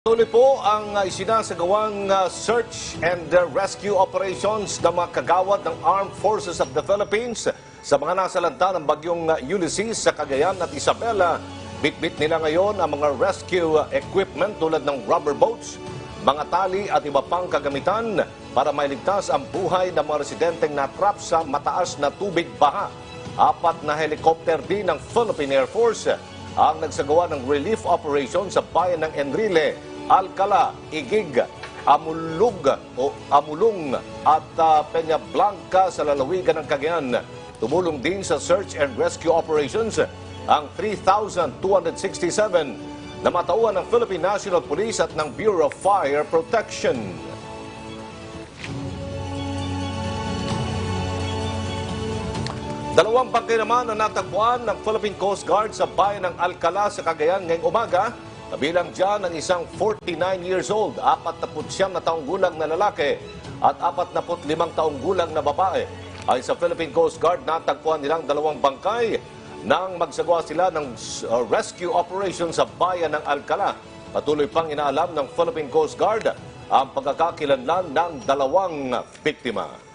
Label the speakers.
Speaker 1: Tuloy po ang isinasagawang search and rescue operations ng mga kagawad ng Armed Forces of the Philippines sa mga nasalanta ng bagyong Ulysses sa Cagayan at Isabela. Bitbit nila ngayon ang mga rescue equipment tulad ng rubber boats, mga tali at iba pang kagamitan para mailigtas ang buhay ng mga residenteng natrap sa mataas na tubig baha. 4 na helicopter din ng Philippine Air Force ang nagsagawa ng relief operation sa bayan ng Enrile, Alcala, Igig, Amulong at Peña Blanca sa lalawigan ng Cagayan. Tumulong din sa search and rescue operations ang 3,267 na matauhan ng Philippine National Police at ng Bureau of Fire Protection. Dalawang bangkay naman ang natagpuan ng Philippine Coast Guard sa bayan ng Alcala sa Cagayan ngayong umaga. Kabilang dyan ang isang 49 years old, 49 na taong gulang na lalaki at 45 taong gulang na babae. Ay sa Philippine Coast Guard, natagpuan nilang dalawang bangkay nang magsagawa sila ng rescue operation sa bayan ng Alcala. Patuloy pang inaalam ng Philippine Coast Guard ang pagkakakilanlan ng dalawang biktima.